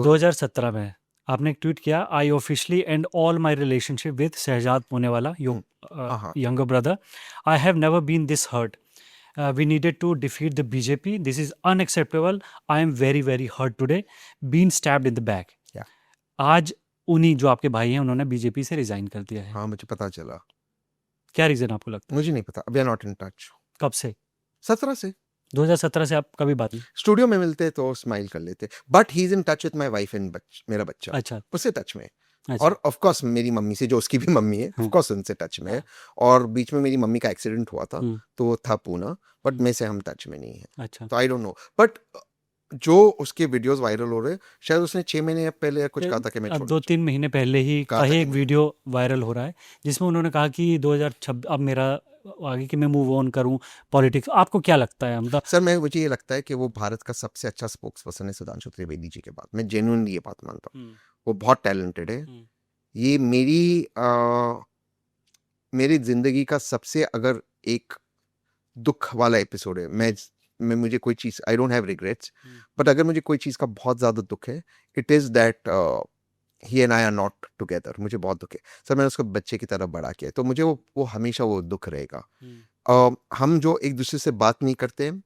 2017 में आपने एक ट्वीट किया, I officially and all my relationship with Shehzad Poonawalla, हाँ हाँ younger brother. I have never been this hurt. We needed to defeat the BJP. This is unacceptable. I am very, very hurt today. Been stabbed in the back. या आज उन्हीं जो आपके भाई हैं उन्होंने बीजेपी से रिजाइन कर दिया है। हाँ मुझे पता चला, क्या रीजन आपको लगता है? मुझे नहीं पता, we are not in touch. कब से? 17 से 2017 से आप कभी बात नहीं? स्टूडियो में मिलते तो स्माइल कर लेते, but he is in touch with my wife and मेरा बच्चा अच्छा उससे टच में है। अच्छा। और ऑफ कोर्स मेरी मम्मी से, जो उसकी भी मम्मी है, ऑफ कोर्स उनसे टच में है। और बीच में मेरी मम्मी का एक्सीडेंट हुआ था, तो वो था पूना, बट मेरे से हम टच में नहीं है। अच्छा। तो आई डोंट नो, बट जो उसके वीडियोस वायरल हो रहे, शायद उसने 6 महीने पहले कुछ कहा था कि मैं अब छोड़ 2-3 महीने पहले ही कहा का था ही कि एक वीडियो वायरल हो रहा है जिसमें उन्होंने कहा कि 2026 अब मेरा आगे कि मैं मूव ऑन करूं पॉलिटिक्स। आपको क्या लगता है? मतलब सर मुझे ये लगता है कि वो भारत का सबसे अच्छा स्पोक्स पर्सन है सुधांशु त्रिवेदी जी के बाद। मैं जेन्युइनली ये बात मानता हूँ, वो बहुत टैलेंटेड है। ये मेरी जिंदगी का सबसे अगर एक दुख वाला एपिसोड है। मैं मुझे कोई चीज, I don't have regrets, but अगर मुझे कोई चीज का बहुत ज्यादा दुख है, it is that he and I R not together. मुझे बहुत दुख है सर, मैंने उसको बच्चे की तरह बड़ा किया है, तो मुझे वो हमेशा वो दुख रहेगा। हम जो एक दूसरे से बात नहीं करते हैं,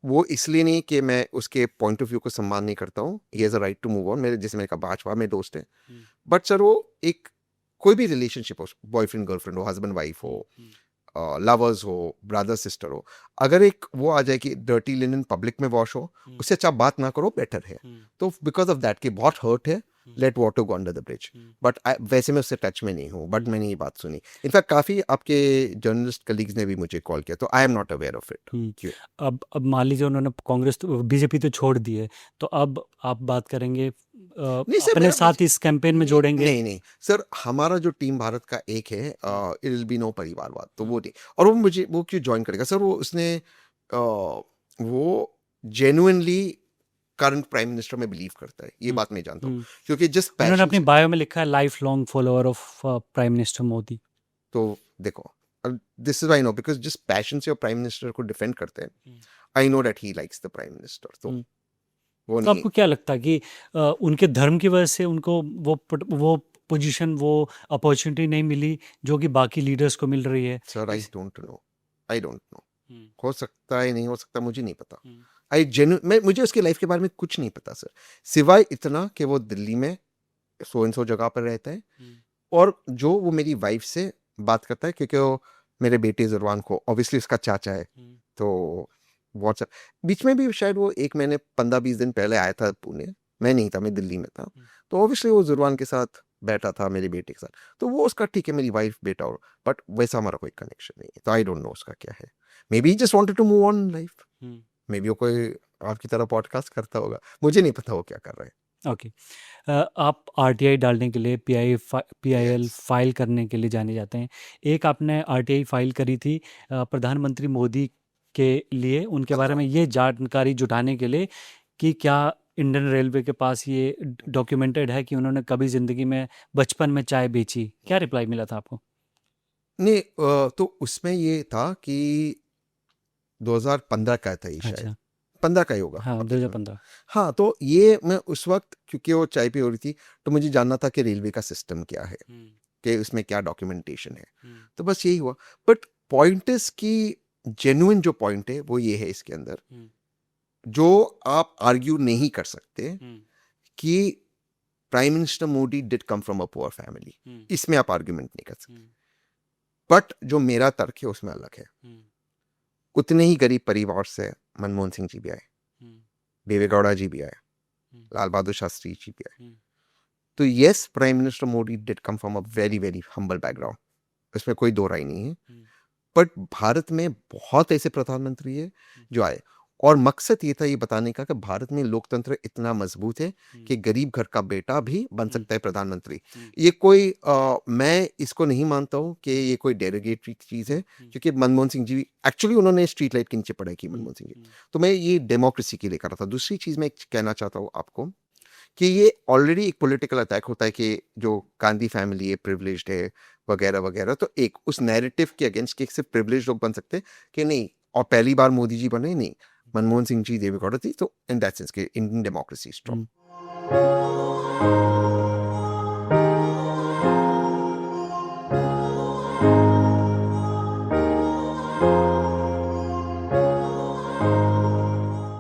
वो इसलिए नहीं कि मैं उसके पॉइंट ऑफ व्यू को सम्मान नहीं करता हूँ, he has a right to move on. मेरे जैसे मैंने कहा भाजपा में दोस्त है, बट सर वो एक कोई भी रिलेशनशिप हो, बॉयफ्रेंड गर्लफ्रेंड हो, हस्बैंड वाइफ हो, लवर्स हो, ब्रदर सिस्टर हो, अगर एक वो आ जाए कि डर्टी लिनन पब्लिक में वॉश हो, उससे अच्छा बात ना करो, बेटर है। तो बिकॉज ऑफ दैट कि बहुत हर्ट है, let water go under the bridge. But वैसे मैं उससे टच में नहीं हूँ, बट मैंने ये बात सुनी। इनफैक्ट काफी आपके जर्नलिस्ट कलीग्स ने भी मुझे कॉल किया, तो I am not aware of it. अब मान लीजिए उन्होंने कांग्रेस बीजेपी तो छोड़ दी है, तो अब आप बात करेंगे नहीं सर, अपने साथ इस कैंपेन में जोड़ेंगे? नहीं नहीं सर, हमारा जो टीम भारत का एक है, इट विल बी नो परिवारवाद, तो वो नहीं। और वो क्यों ज्वाइन करेगा सर? वो जेन्युइनली करंट प्राइम मिनिस्टर में बिलीव करता है, ये बात मैं जानता हूँ, क्योंकि जिस उन्होंने पैशन अपनी से, बायो में लिखा है life long follower of prime minister Modi. तो देखो, this is I know, because जिस पैशन से वो प्राइम मिनिस्टर को डिफेंड करते हैं, I know that he likes the prime minister, तो वो तो नहीं। आपको क्या लगता है कि उनके धर्म की वजह से उनको वो पोजीशन, वो अपॉर्चुनिटी नहीं मिली जो कि बाकी लीडर्स को मिल रही है? Sir I don't know, I don't know, हो सकता है, नहीं हो सकता, मुझे नहीं पता। मुझे उसकी लाइफ के बारे में कुछ नहीं पता सर, सिवाय इतना कि वो दिल्ली में सो एंड सो जगह पर रहता है, और जो वो मेरी वाइफ से बात करता है, क्योंकि वो मेरे बेटे जुरवान को ऑब्वियसली उसका चाचा है, तो व्हाट्सएप बीच में भी शायद वो 1 महीने 15-20 दिन पहले आया था पुणे, मैं नहीं था, मैं दिल्ली में था, तो ऑब्वियसली वो जुरवान के साथ बैठा था, मेरे बेटे के साथ, तो वो उसका ठीक है, मेरी वाइफ बेटा, और बट वैसा हमारा कोई कनेक्शन नहीं है, तो आई डोंट नो उसका क्या है। Maybe just wanted to move on life, maybe वो कोई आपकी तरह पॉडकास्ट करता होगा, मुझे नहीं पता वो क्या कर रहा है। ओके। आप आरटीआई डालने के लिए पीआईएल Yes. फाइल करने के लिए जाने जाते हैं। एक आपने आरटीआई फाइल करी थी प्रधानमंत्री मोदी के लिए, उनके बारे में ये जानकारी जुटाने के लिए कि क्या इंडियन रेलवे के पास ये डॉक्यूमेंटेड है कि उन्होंने कभी ज़िंदगी में बचपन में चाय बेची। क्या रिप्लाई मिला था आपको? नहीं, तो उसमें ये था कि 2015 का था ये, शायद अच्छा। 15 का ही होगा, हाँ, आप देख लो। 2015। हाँ, तो ये मैं उस वक्त, क्योंकि वो चाय पी हो रही थी, तो मुझे जानना था कि रेलवे का सिस्टम क्या है, कि उसमें क्या डॉक्यूमेंटेशन है, तो बस यही हुआ। बट पॉइंट इज की जेन्युइन जो पॉइंट है वो ये है इसके अंदर, जो आप आर्ग्यू नहीं कर सकते कि prime minister Modi did come from a poor family, इसमें आप आर्ग्यूमेंट नहीं कर सकते। बट जो मेरा तर्क है उसमें अलग है। उतने ही गरीब परिवार से मनमोहन सिंह जी भी आए, देवेगौड़ा जी भी आए, लाल बहादुर शास्त्री जी भी आए, तो yes, prime minister Modi did come from a very very humble background, इसमें कोई दो राय नहीं है। बट भारत में बहुत ऐसे प्रधानमंत्री है जो आए, और मकसद ये था ये बताने का कि भारत में लोकतंत्र इतना मजबूत है कि गरीब घर का बेटा भी बन सकता है प्रधानमंत्री। ये कोई मैं इसको नहीं मानता हूँ कि ये कोई डेरोगेटरी चीज है, क्योंकि मनमोहन सिंह जी एक्चुअली उन्होंने स्ट्रीट लाइट के नीचे पढ़ाई की, मनमोहन सिंह जी। तो मैं ये डेमोक्रेसी के लिए कर रहा था। दूसरी चीज मैं कहना चाहता हूँ आपको कि ये ऑलरेडी एक पॉलिटिकल अटैक होता है कि जो गांधी फैमिली है प्रिविलेज्ड है वगैरह वगैरह, तो एक उस नैरेटिव के अगेंस्ट कि सिर्फ प्रिविलेज लोग बन सकते कि नहीं, और पहली बार मोदी जी बने नहीं, मनमोहन सिंह जी, देवेगौड़ा थी, तो इन दैट सेंस के इंडियन डेमोक्रेसी स्ट्रॉन्ग।